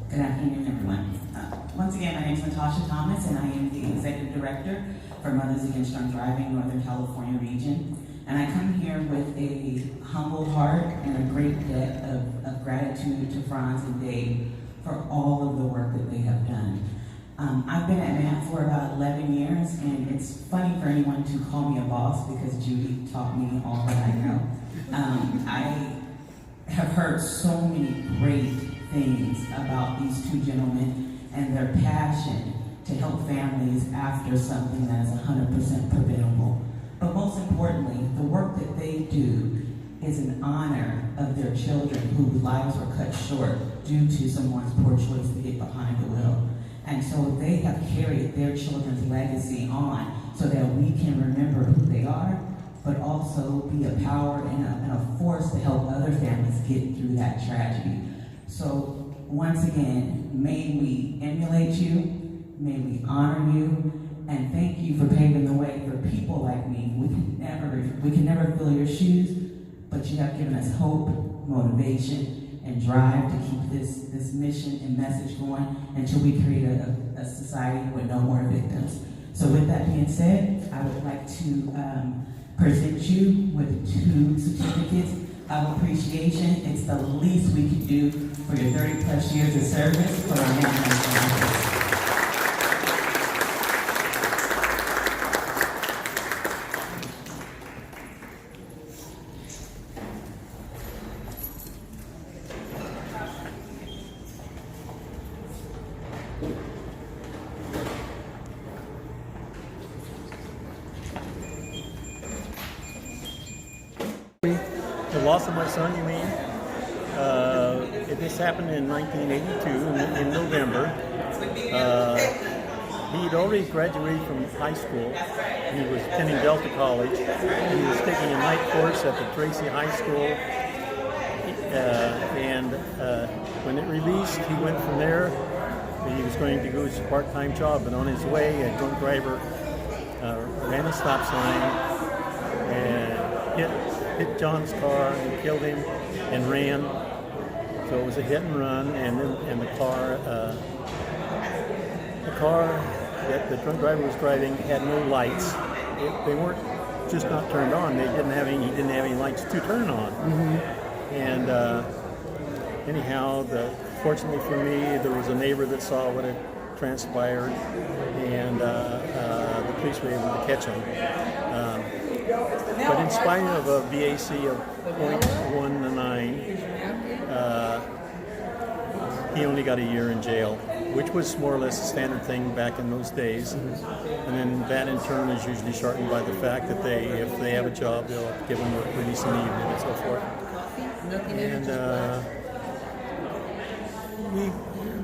Good afternoon, everyone. Once again, my name is Natasha Thomas, and I am the Executive Director for Mothers Against Drunk Driving, Northern California region. And I come here with a humble heart and a great debt of gratitude to Franz and Dave for all of the work that they have done. I've been at MADD for about 11 years, and it's funny for anyone to call me a boss because Judy taught me all that I know. I have heard so many great things about these two gentlemen and their passion to help families after something that is 100% preventable. But most importantly, the work that they do is in honor of their children whose lives were cut short due to someone's poor choice to get behind the wheel. And so they have carried their children's legacy on so that we can remember who they are, but also be a power and a force to help other families get through that tragedy. So once again, may we emulate you, may we honor you, and thank you for paving the way for people like me. We can never fill your shoes, but you have given us hope, motivation, and drive to keep this mission and message going until we create a society with no more victims. So with that being said, I would like to present you with 2 certificates of appreciation. It's the least we can do for your 30 plus years of service for our national. The loss of my son, you mean? This happened in 1982 in November. He'd already graduated from high school. He was attending Delta College. He was taking a night course at the Tracy High School. And when it released, he went from there. He was going to go to a part-time job, but on his way, a drunk driver ran a stop sign and hit John's car and killed him and ran. So it was a hit and run, and the car that the drunk driver was driving had no lights. They weren't just not turned on. He didn't have any lights to turn on. Mm-hmm. And anyhow, fortunately for me, there was a neighbor that saw what had transpired, and the police were able to catch him. But in spite of a BAC of 0.19, he only got a year in jail, which was more or less a standard thing back in those days. And then that in turn is usually shortened by the fact that if they have a job, they'll give them a release in the evening and so forth. And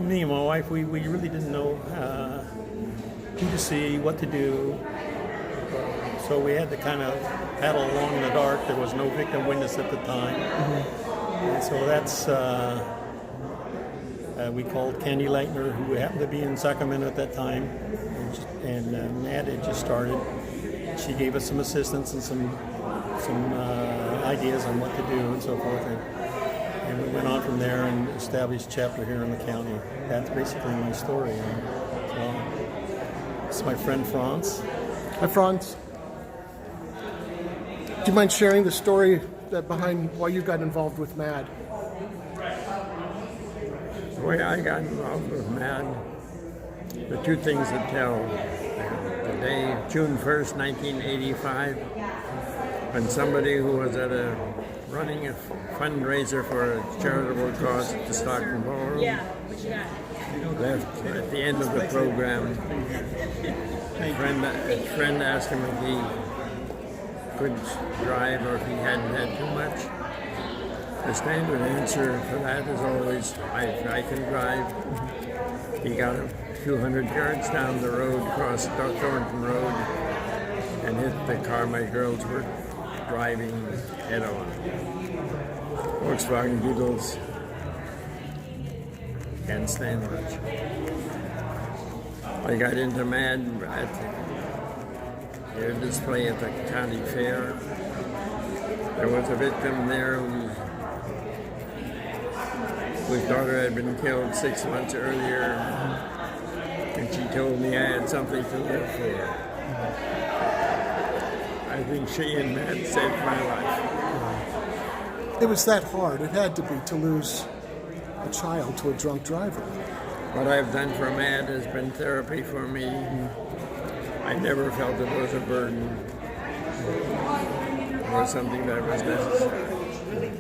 me and my wife, we really didn't know who to see, what to do. So we had to kind of paddle along in the dark. There was no victim witness at the time. Mm-hmm. And so that's, we called Candy Leitner, who happened to be in Sacramento at that time. And MADD had just started. She gave us some assistance and some ideas on what to do and so forth. And we went on from there and established a chapter here in the county. That's basically my story. So it's my friend Franz. Hi, Franz. Do you mind sharing the story behind why you got involved with MADD? The way I got involved with MADD, the 2 things that tell. The day, June 1st, 1985, when somebody who was running a fundraiser for a charitable cause at the Stockton Ballroom left at the end of the program. A friend asked him if he could drive or if he hadn't had too much. The standard answer for that is always, I can drive. He got a few hundred yards down the road, across Thornton Road, and hit the car my girls were driving head on. Volkswagen Beetles. Can't stand much. I got into MADD at their display at the county fair. There was a victim there who whose daughter had been killed 6 months earlier, and she told me I had something to live for. I think she and MADD saved my life. It was that hard. It had to be to lose a child to a drunk driver. What I've done for MADD has been therapy for me. I never felt it was a burden or something that was necessary.